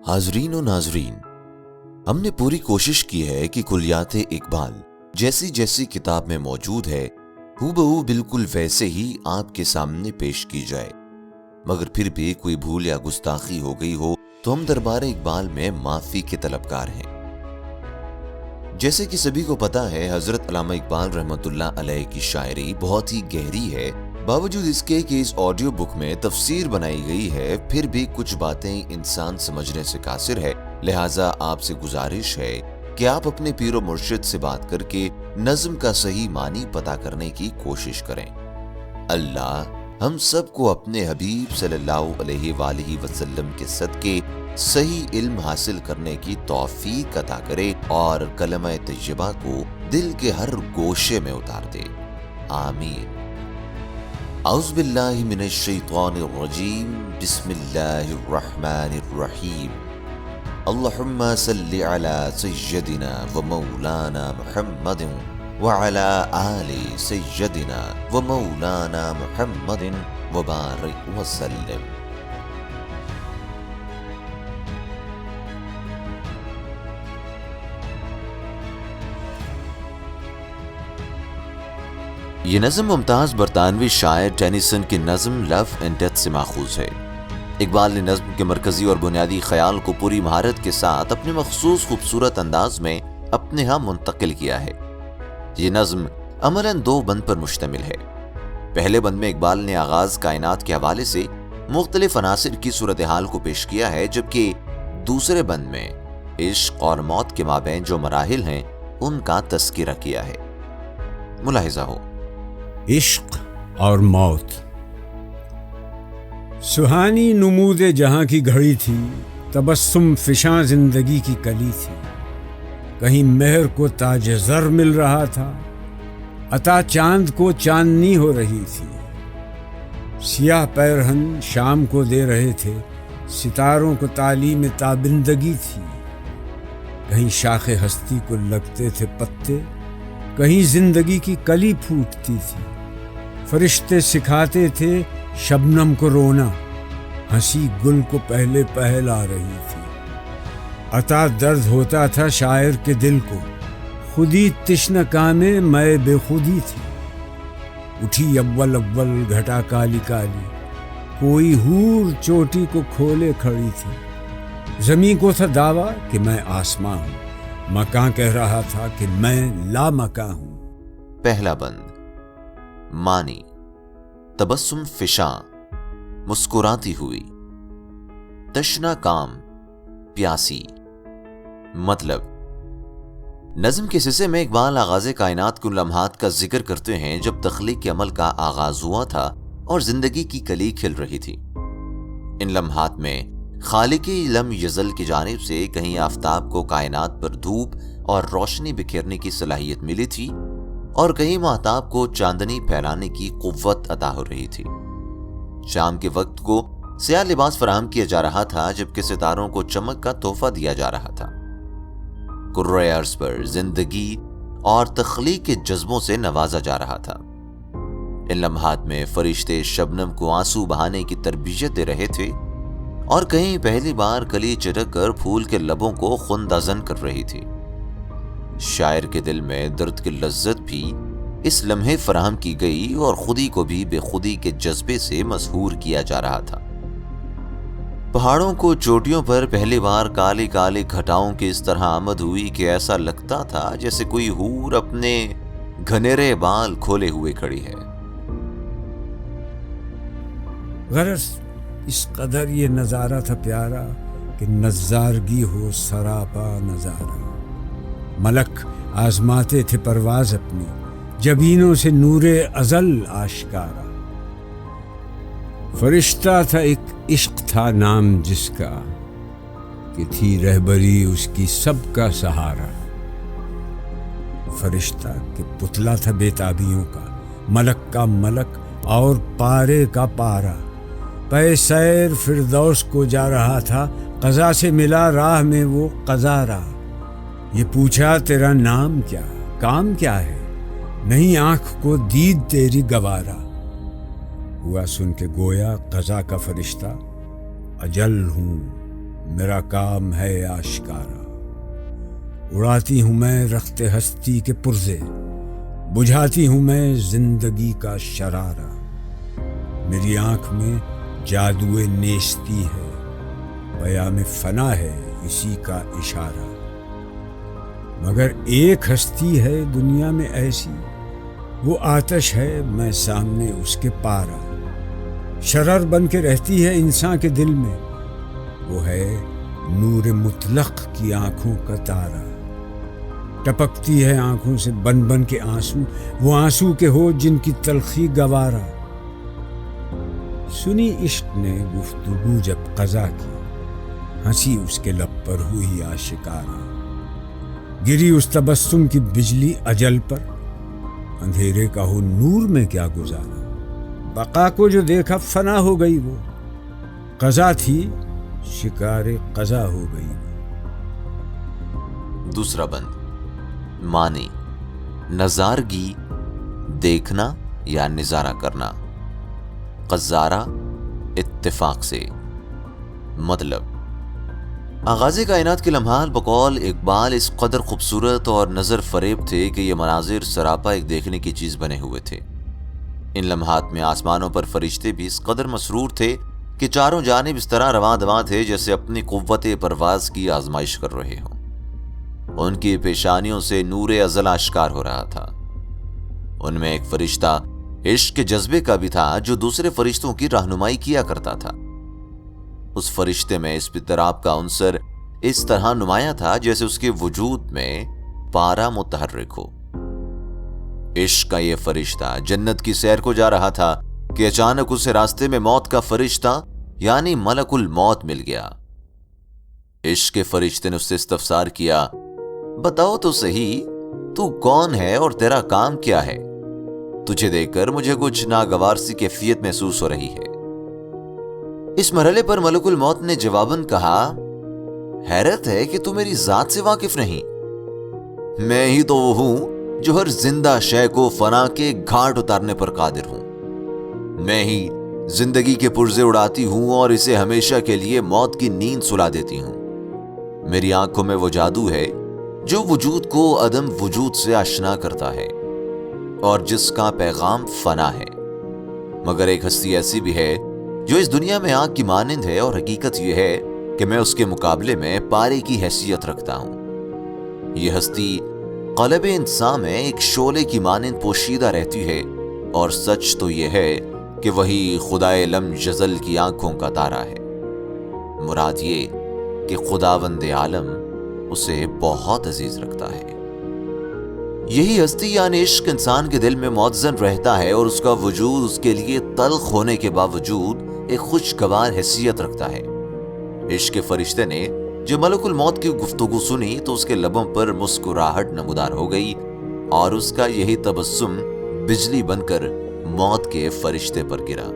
حاضرین و ناظرین، ہم نے پوری کوشش کی ہے کہ کلیات اقبال جیسی جیسی کتاب میں موجود ہے ہو بہو بالکل ویسے ہی آپ کے سامنے پیش کی جائے، مگر پھر بھی کوئی بھول یا گستاخی ہو گئی ہو تو ہم دربار اقبال میں معافی کے طلبگار ہیں۔ جیسے کہ سبھی کو پتا ہے، حضرت علامہ اقبال رحمۃ اللہ علیہ کی شاعری بہت ہی گہری ہے۔ باوجود اس کے کہ اس آڈیو بک میں تفسیر بنائی گئی ہے، پھر بھی کچھ باتیں انسان سمجھنے سے قاصر ہے، لہٰذا آپ سے گزارش ہے کہ آپ اپنے پیر و مرشد سے بات کر کے نظم کا صحیح معنی پتہ کرنے کی کوشش کریں۔ اللہ ہم سب کو اپنے حبیب صلی اللہ علیہ وآلہ وسلم کے صدقے صحیح علم حاصل کرنے کی توفیق عطا کرے اور کلمہ طیبہ کو دل کے ہر گوشے میں اتار دے، آمین۔ اعوذ باللہ من الشیطان الرجیم، بسم اللہ الرحمن الرحیم۔ اللہم صلی علی سیدنا و مولانا محمد وعلی آل سیدنا و مولانا محمد وبارک وسلم۔ یہ نظم ممتاز برطانوی شاعر ٹینیسن کی نظم لو اینڈ ڈیتھ سے ماخوذ ہے۔ اقبال نے نظم کے مرکزی اور بنیادی خیال کو پوری مہارت کے ساتھ اپنے مخصوص خوبصورت انداز میں اپنے ہاں منتقل کیا ہے۔ یہ نظم عملاً 2 بند پر مشتمل ہے۔ پہلے بند میں اقبال نے آغاز کائنات کے حوالے سے مختلف عناصر کی صورتحال کو پیش کیا ہے، جبکہ دوسرے بند میں عشق اور موت کے مابین جو مراحل ہیں ان کا تذکرہ کیا ہے۔ ملاحظہ ہو۔ عشق اور موت۔ سہانی نمود جہاں کی گھڑی تھی، تبسم فشاں زندگی کی کلی تھی۔ کہیں مہر کو تاج زر مل رہا تھا، عطا چاند کو چاندنی ہو رہی تھی۔ سیاہ پیرہن شام کو دے رہے تھے، ستاروں کو تعلیم تابندگی تھی۔ کہیں شاخ ہستی کو لگتے تھے پتے، کہیں زندگی کی کلی پھوٹتی تھی۔ فرشتے سکھاتے تھے شبنم کو رونا، ہنسی گل کو پہلے پہل آ رہی تھی۔ عطا درد ہوتا تھا شاعر کے دل کو، خودی تشنہ کامیں میں بے خودی تھی۔ اٹھی اول اول گھٹا کالی کالی، کوئی حور چوٹی کو کھولے کھڑی تھی۔ زمین کو تھا دعویٰ کہ میں آسماں ہوں، مکاں کہہ رہا تھا کہ میں لا مکاں ہوں۔ پہلا بند۔ معنی: تبسم فشاں، مسکراتی ہوئی۔ تشنا کام، پیاسی۔ مطلب: نظم کے حصے میں اقبال آغاز کائنات کے ان لمحات کا ذکر کرتے ہیں جب تخلیق کے عمل کا آغاز ہوا تھا اور زندگی کی کلی کھل رہی تھی۔ ان لمحات میں خالق لم یزل کی جانب سے کہیں آفتاب کو کائنات پر دھوپ اور روشنی بکھیرنے کی صلاحیت ملی تھی اور کہیں مہتاب کو چاندنی پھیلانے کی قوت عطا ہو رہی تھی۔ شام کے وقت کو سیاہ لباس فراہم کیا جا رہا تھا، جبکہ ستاروں کو چمک کا تحفہ دیا جا رہا تھا۔ کرۂ ارض پر زندگی اور تخلیق کے جذبوں سے نوازا جا رہا تھا۔ ان لمحات میں فرشتے شبنم کو آنسو بہانے کی تربیت دے رہے تھے اور کہیں پہلی بار کلی چٹک کر پھول کے لبوں کو خندازن کر رہی تھی۔ شاعر کے دل میں درد کی لذت بھی اس لمحے فراہم کی گئی اور خودی کو بھی بے خودی کے جذبے سے مسحور کیا جا رہا تھا۔ پہاڑوں کو چوٹیوں پر پہلی بار کالی کالی گھٹاؤں کی اس طرح آمد ہوئی کہ ایسا لگتا تھا جیسے کوئی حور اپنے گھنیرے بال کھولے ہوئے کھڑی ہے۔ غرض اس قدر یہ نظارہ تھا پیارا کہ نظارگی ہو سراپا نظارہ۔ ملک آزماتے تھے پرواز اپنی، جبینوں سے نور ازل آشکارا۔ فرشتہ تھا ایک عشق تھا نام جس کا، کہ تھی رہبری اس کی سب کا سہارا۔ فرشتہ کہ پتلا تھا بے تابیوں کا، ملک کا ملک اور پارے کا پارا۔ پے سیر فردوس کو جا رہا تھا، قضا سے ملا راہ میں وہ قضارا۔ یہ پوچھا تیرا نام کیا، کام کیا ہے، نہیں آنکھ کو دید تیری گوارا۔ ہوا سن کے گویا قضا کا فرشتہ، اجل ہوں میرا کام ہے آشکارا. اڑاتی ہوں میں رخت ہستی کے پرزے، بجھاتی ہوں میں زندگی کا شرارہ. میری آنکھ میں جادوئے نیستی ہے، پیام فنا ہے اسی کا اشارہ. مگر ایک ہستی ہے دنیا میں ایسی، وہ آتش ہے میں سامنے اس کے پارا. شرر بن کے رہتی ہے انسان کے دل میں، وہ ہے نور مطلق کی آنکھوں کا تارا. ٹپکتی ہے آنکھوں سے بن بن کے آنسو، وہ آنسو کے ہو جن کی تلخی گوارا. سنی عشق نے گفتگو جب قضا کی، ہنسی اس کے لب پر ہوئی آشکارا. گری اس تبسم کی بجلی اجل پر، اندھیرے کا ہو نور میں کیا گزارا. بقا کو جو دیکھا فنا ہو گئی، وہ قضا تھی شکار قضا ہو گئی. دوسرا بند. معنی: نظارگی، دیکھنا یا نظارہ کرنا. قذارہ، اتفاق سے. مطلب: آغاز کائنات کے لمحات بقول اقبال اس قدر خوبصورت اور نظر فریب تھے کہ یہ مناظر سراپا ایک دیکھنے کی چیز بنے ہوئے تھے. ان لمحات میں آسمانوں پر فرشتے بھی اس قدر مسرور تھے کہ چاروں جانب اس طرح رواں دواں تھے جیسے اپنی قوت پرواز کی آزمائش کر رہے ہوں. ان کی پیشانیوں سے نور ازل آشکار ہو رہا تھا. ان میں ایک فرشتہ عشق کے جذبے کا بھی تھا جو دوسرے فرشتوں کی رہنمائی کیا کرتا تھا. اس فرشتے میں اس اضطراب کا عنصر اس طرح نمایاں تھا جیسے اس کے وجود میں پارا متحرک ہو. عشق کا یہ فرشتہ جنت کی سیر کو جا رہا تھا کہ اچانک اسے راستے میں موت کا فرشتہ یعنی ملک الموت مل گیا. عشق کے فرشتے نے اس سے استفسار کیا، بتاؤ تو صحیح، تو کون ہے اور تیرا کام کیا ہے؟ تجھے دیکھ کر مجھے کچھ ناگوار سی کیفیت محسوس ہو رہی ہے. اس مرحلے پر ملک الموت نے جواباً کہا، حیرت ہے کہ تو میری ذات سے واقف نہیں. میں ہی تو وہ ہوں جو ہر زندہ شے کو فنا کے گھاٹ اتارنے پر قادر ہوں. میں ہی زندگی کے پرزے اڑاتی ہوں اور اسے ہمیشہ کے لیے موت کی نیند سلا دیتی ہوں. میری آنکھوں میں وہ جادو ہے جو وجود کو عدم وجود سے آشنا کرتا ہے اور جس کا پیغام فنا ہے. مگر ایک ہستی ایسی بھی ہے جو اس دنیا میں آگ کی مانند ہے اور حقیقت یہ ہے کہ میں اس کے مقابلے میں پارے کی حیثیت رکھتا ہوں. یہ ہستی قلب انسان میں ایک شعلے کی مانند پوشیدہ رہتی ہے اور سچ تو یہ ہے کہ وہی خدائے لم یزل کی آنکھوں کا تارا ہے. مراد یہ کہ خداوند عالم اسے بہت عزیز رکھتا ہے. یہی ہستی یعنی عشق انسان کے دل میں معزن رہتا ہے اور اس کا وجود اس کے لیے تلخ ہونے کے باوجود ایک خوشگوار حیثیت رکھتا ہے. عشق کے فرشتے نے جب ملک الموت کی گفتگو سنی تو اس کے لبوں پر مسکراہٹ نمودار ہو گئی اور اس کا یہی تبسم بجلی بن کر موت کے فرشتے پر گرا.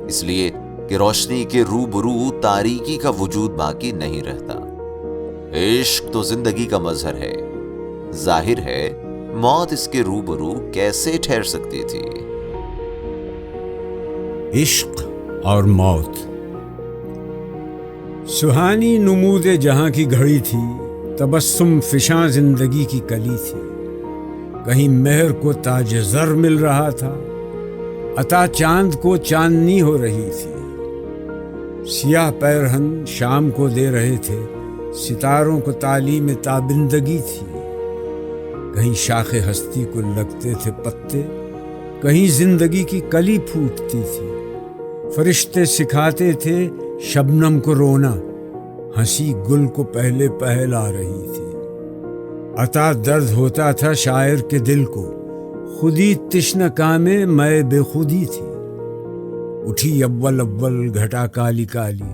اس لیے کہ روشنی کے روبرو تاریکی کا وجود باقی نہیں رہتا. عشق تو زندگی کا مظہر ہے. ظاہر ہے موت اس کے روبرو کیسے ٹھہر سکتی تھی. عشق اور موت. سہانی نمود جہاں کی گھڑی تھی، تبسم فشاں زندگی کی کلی تھی. کہیں مہر کو تاج زر مل رہا تھا، عطا چاند کو چاندنی ہو رہی تھی. سیاہ پیرہن شام کو دے رہے تھے، ستاروں کو تعلیم تابندگی تھی. کہیں شاخ ہستی کو لگتے تھے پتے، کہیں زندگی کی کلی پھوٹتی تھی. فرشتے سکھاتے تھے شبنم کو رونا، ہنسی گل کو پہلے پہل آ رہی تھی. عطا درد ہوتا تھا شاعر کے دل کو، خودی تشنہ کامیں میں بے خودی تھی. اٹھی اول اول گھٹا کالی کالی،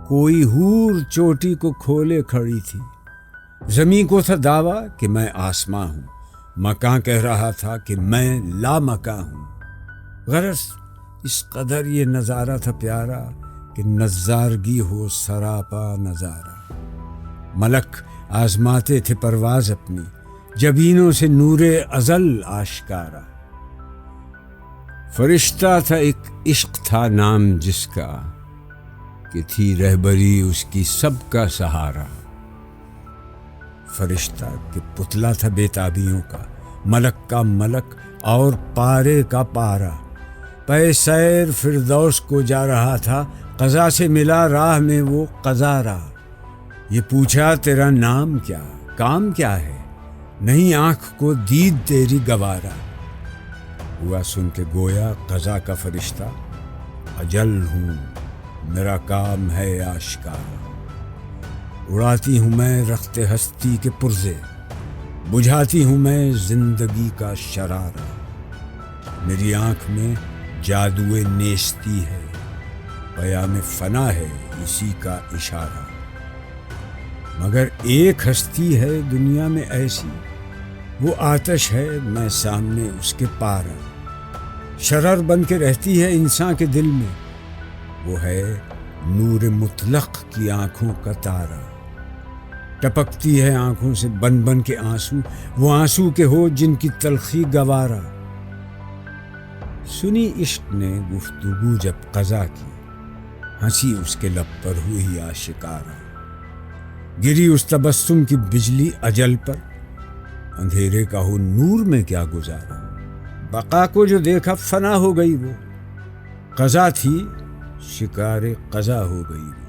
کوئی حور چوٹی کو کھولے کھڑی تھی. زمین کو تھا دعویٰ کہ میں آسماں ہوں، مکاں کہہ رہا تھا کہ میں لا مکاں ہوں. غرض اس قدر یہ نظارہ تھا پیارا کہ نظارگی ہو سراپا نظارہ. ملک آزماتے تھے پرواز اپنی، جبینوں سے نور ازل آشکارا. فرشتہ تھا ایک عشق تھا نام جس کا، کہ تھی رہبری اس کی سب کا سہارا. فرشتہ کہ پتلا تھا بےتابیوں کا، ملک کا ملک اور پارے کا پارا. پے سیر فردوس کو جا رہا تھا، قضا سے ملا راہ میں وہ قضارا. یہ پوچھا تیرا نام کیا، کام کیا ہے، نہیں آنکھ کو دید تیری گوارا. ہوا سن کے گویا قضا کا فرشتہ، اجل ہوں میرا کام ہے آشکارا. اڑاتی ہوں میں رخت ہستی کے پرزے، بجھاتی ہوں میں زندگی کا شرارہ. میری آنکھ میں جادوئے نیستی ہے، پیام فنا ہے اسی کا اشارہ. مگر ایک ہستی ہے دنیا میں ایسی، وہ آتش ہے میں سامنے اس کے پارا. شرر بن کے رہتی ہے انسان کے دل میں، وہ ہے نور مطلق کی آنکھوں کا تارا. ٹپکتی ہے آنکھوں سے بن بن کے آنسو، وہ آنسو کے ہو جن کی تلخی گوارا. سنی عشق نے گفتگو جب قضا کی، ہنسی اس کے لب پر ہوئی آشکارا. گری اس تبسم کی بجلی اجل پر، اندھیرے کا ہو نور میں کیا گزارا. بقا کو جو دیکھا فنا ہو گئی وہ، قضا تھی شکار قضا ہو گئی وہ.